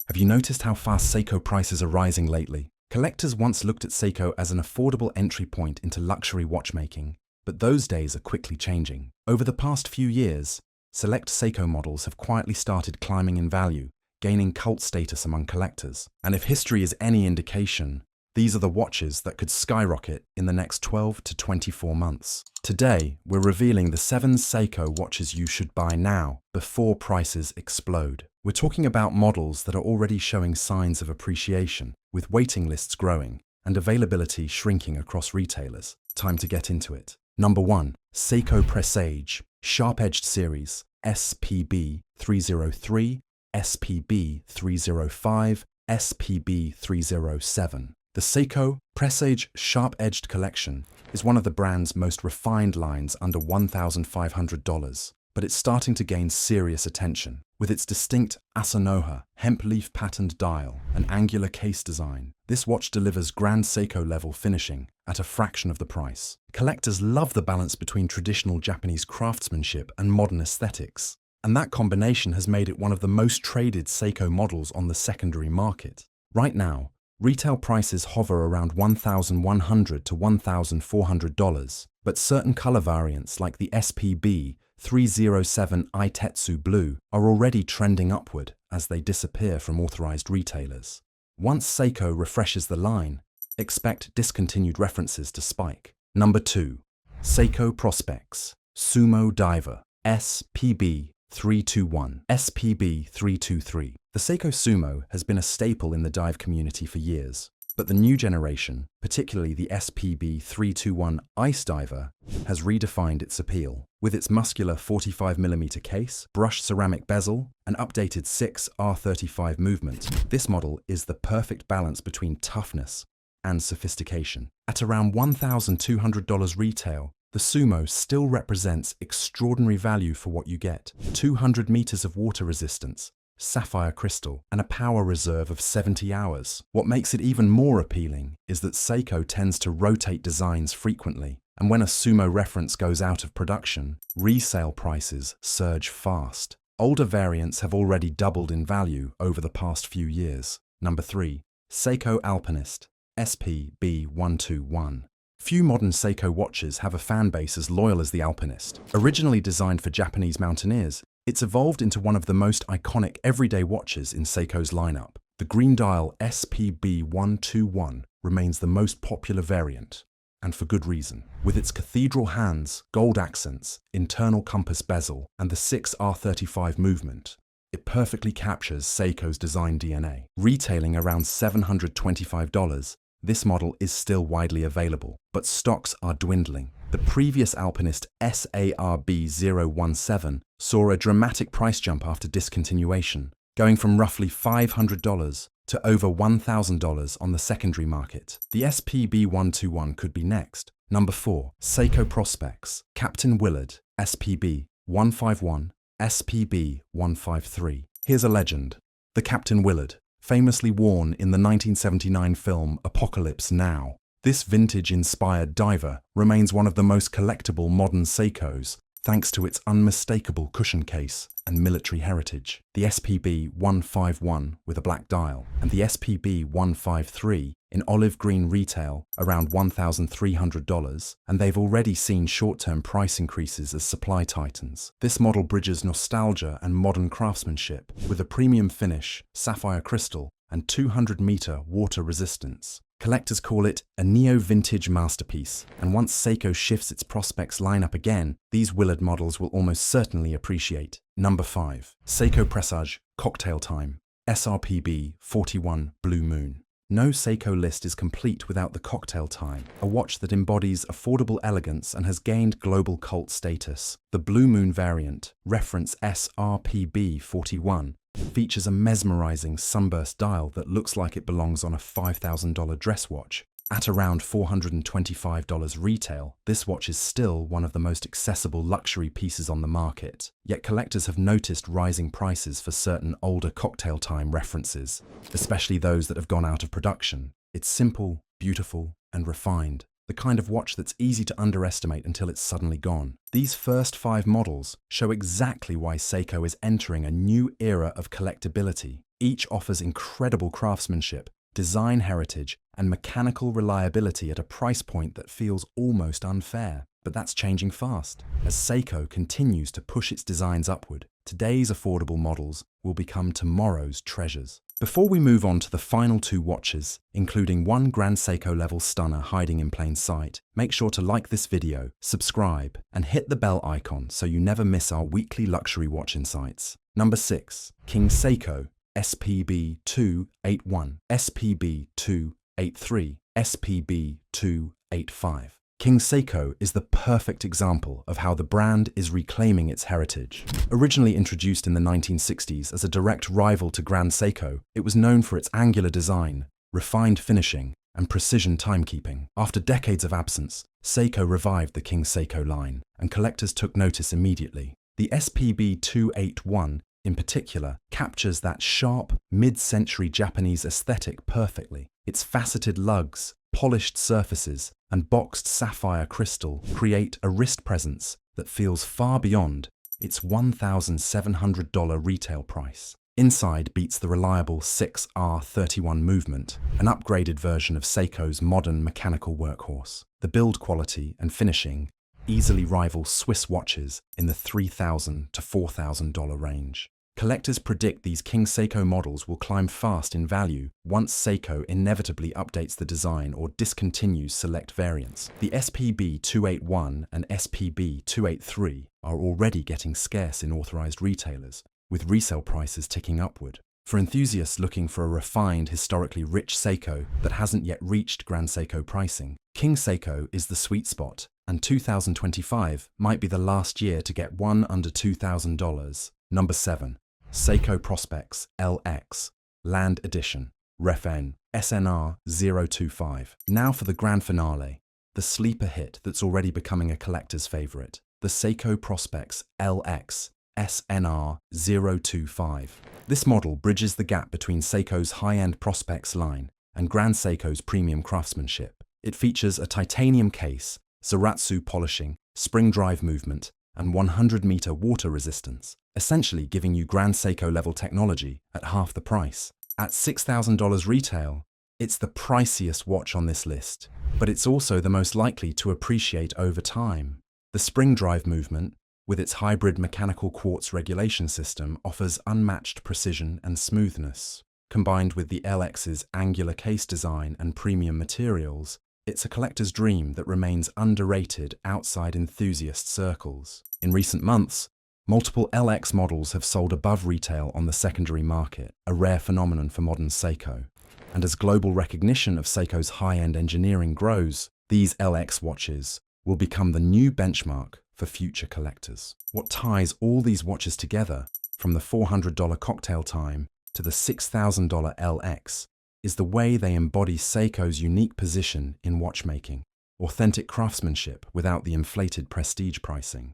Have you noticed how fast Seiko prices are rising lately? Collectors once looked at Seiko as an affordable entry point into luxury watchmaking, but those days are quickly changing. Over the past few years, select Seiko models have quietly started climbing in value, gaining cult status among collectors. And if history is any indication, these are the watches that could skyrocket in the next 12 to 24 months. Today, we're revealing the 7 Seiko watches you should buy now, before prices explode. We're talking about models that are already showing signs of appreciation, with waiting lists growing and availability shrinking across retailers. Time to get into it. Number 1. Seiko Presage Sharp-Edged Series SPB 303, SPB 305, SPB 307. The Seiko Presage Sharp-Edged Collection is one of the brand's most refined lines under $1,500, but it's starting to gain serious attention. With its distinct Asanoha hemp leaf patterned dial and angular case design, this watch delivers Grand Seiko level finishing at a fraction of the price. Collectors love the balance between traditional Japanese craftsmanship and modern aesthetics, and that combination has made it one of the most traded Seiko models on the secondary market. Right now, retail prices hover around $1,100 to $1,400, but certain color variants like the SPB 307 Itetsu Blue are already trending upward as they disappear from authorized retailers. Once Seiko refreshes the line, expect discontinued references to spike. Number 2. Seiko Prospex Sumo Diver SPB 321, SPB 323. The Seiko Sumo has been a staple in the dive community for years, but the new generation, particularly the SPB 321 Ice Diver, has redefined its appeal. With its muscular 45mm case, brushed ceramic bezel, and updated 6R35 movement, this model is the perfect balance between toughness and sophistication. At around $1,200 retail, the Sumo still represents extraordinary value for what you get. 200 meters of water resistance, sapphire crystal, and a power reserve of 70 hours. What makes it even more appealing is that Seiko tends to rotate designs frequently, and when a Sumo reference goes out of production, resale prices surge fast. Older variants have already doubled in value over the past few years. Number 3. Seiko Alpinist SPB 121. Few modern Seiko watches have a fan base as loyal as the Alpinist. Originally designed for Japanese mountaineers, it's evolved into one of the most iconic everyday watches in Seiko's lineup. The green dial SPB 121 remains the most popular variant, and for good reason. With its cathedral hands, gold accents, internal compass bezel, and the 6R35 movement, it perfectly captures Seiko's design DNA. Retailing around $725, this model is still widely available, but stocks are dwindling. The previous Alpinist SARB 017 saw a dramatic price jump after discontinuation, going from roughly $500 to over $1,000 on the secondary market. The SPB 121 could be next. Number 4. Seiko Prospex Captain Willard SPB 151, SPB 153. Here's a legend. The Captain Willard, famously worn in the 1979 film Apocalypse Now. This vintage-inspired diver remains one of the most collectible modern Seikos, thanks to its unmistakable cushion case and military heritage. The SPB 151 with a black dial and the SPB 153 in olive green retail around $1,300, and they've already seen short-term price increases as supply tightens. This model bridges nostalgia and modern craftsmanship with a premium finish, sapphire crystal, and 200-meter water resistance. Collectors call it a neo-vintage masterpiece, and once Seiko shifts its Prospex lineup again, these Willard models will almost certainly appreciate. Number 5. Seiko Presage Cocktail Time SRPB 41 Blue Moon. No Seiko list is complete without the Cocktail Time, a watch that embodies affordable elegance and has gained global cult status. The Blue Moon variant, reference SRPB 41, features a mesmerizing sunburst dial that looks like it belongs on a $5,000 dress watch. At around $425 retail, this watch is still one of the most accessible luxury pieces on the market. Yet collectors have noticed rising prices for certain older Cocktail Time references, especially those that have gone out of production. It's simple, beautiful, and refined, the kind of watch that's easy to underestimate until it's suddenly gone. These first 5 models show exactly why Seiko is entering a new era of collectability. Each offers incredible craftsmanship, design heritage, and mechanical reliability at a price point that feels almost unfair. But that's changing fast. As Seiko continues to push its designs upward, today's affordable models will become tomorrow's treasures. Before we move on to the final 2 watches, including one Grand Seiko level stunner hiding in plain sight, make sure to like this video, subscribe, and hit the bell icon so you never miss our weekly luxury watch insights. Number 6. King Seiko SPB 281, SPB 283, SPB 285. King Seiko is the perfect example of how the brand is reclaiming its heritage. Originally introduced in the 1960s as a direct rival to Grand Seiko, it was known for its angular design, refined finishing, and precision timekeeping. After decades of absence, Seiko revived the King Seiko line, and collectors took notice immediately. The SPB 281 in particular, captures that sharp, mid-century Japanese aesthetic perfectly. Its faceted lugs, polished surfaces, and boxed sapphire crystal create a wrist presence that feels far beyond its $1,700 retail price. Inside beats the reliable 6R31 movement, an upgraded version of Seiko's modern mechanical workhorse. The build quality and finishing easily rival Swiss watches in the $3,000 to $4,000 range. Collectors predict these King Seiko models will climb fast in value once Seiko inevitably updates the design or discontinues select variants. The SPB 281 and SPB 283 are already getting scarce in authorized retailers, with resale prices ticking upward. For enthusiasts looking for a refined, historically rich Seiko that hasn't yet reached Grand Seiko pricing, King Seiko is the sweet spot, and 2025 might be the last year to get one under $2,000. Number 7. Seiko Prospex LX Land Edition Ref.N SNR 025. Now for the grand finale, the sleeper hit that's already becoming a collector's favorite, the Seiko Prospex LX SNR 025. This model bridges the gap between Seiko's high-end Prospex line and Grand Seiko's premium craftsmanship. It features a titanium case, Zaratsu polishing, spring drive movement, and 100-meter water resistance, essentially giving you Grand Seiko level technology at half the price. At $6,000 retail, it's the priciest watch on this list, but it's also the most likely to appreciate over time. The spring drive movement, with its hybrid mechanical quartz regulation system, offers unmatched precision and smoothness. Combined with the LX's angular case design and premium materials, it's a collector's dream that remains underrated outside enthusiast circles. In recent months, multiple LX models have sold above retail on the secondary market, a rare phenomenon for modern Seiko. And as global recognition of Seiko's high-end engineering grows, these LX watches will become the new benchmark for future collectors. What ties all these watches together, from the $400 cocktail time to the $6,000 LX, is the way they embody Seiko's unique position in watchmaking, authentic craftsmanship without the inflated prestige pricing.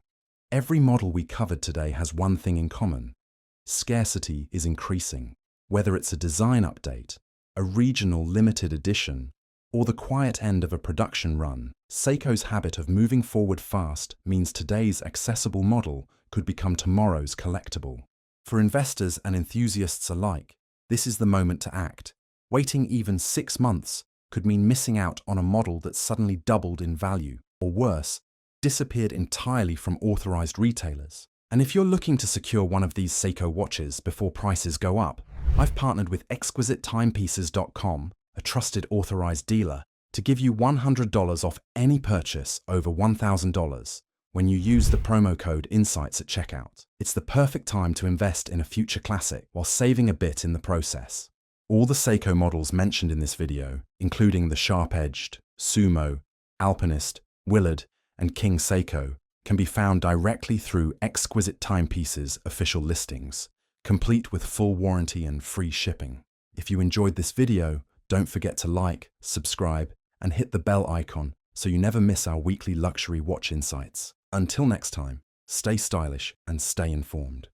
Every model we covered today has one thing in common: scarcity is increasing. Whether it's a design update, a regional limited edition, or the quiet end of a production run, Seiko's habit of moving forward fast means today's accessible model could become tomorrow's collectible. For investors and enthusiasts alike, this is the moment to act. Waiting even 6 months could mean missing out on a model that suddenly doubled in value, or worse, disappeared entirely from authorized retailers. And if you're looking to secure one of these Seiko watches before prices go up, I've partnered with ExquisiteTimepieces.com, a trusted authorized dealer, to give you $100 off any purchase over $1,000 when you use the promo code INSIGHTS at checkout. It's the perfect time to invest in a future classic while saving a bit in the process. All the Seiko models mentioned in this video, including the sharp-edged, Sumo, Alpinist, Willard, and King Seiko, can be found directly through Exquisite Timepieces official listings, complete with full warranty and free shipping. If you enjoyed this video, don't forget to like, subscribe, and hit the bell icon so you never miss our weekly luxury watch insights. Until next time, stay stylish and stay informed.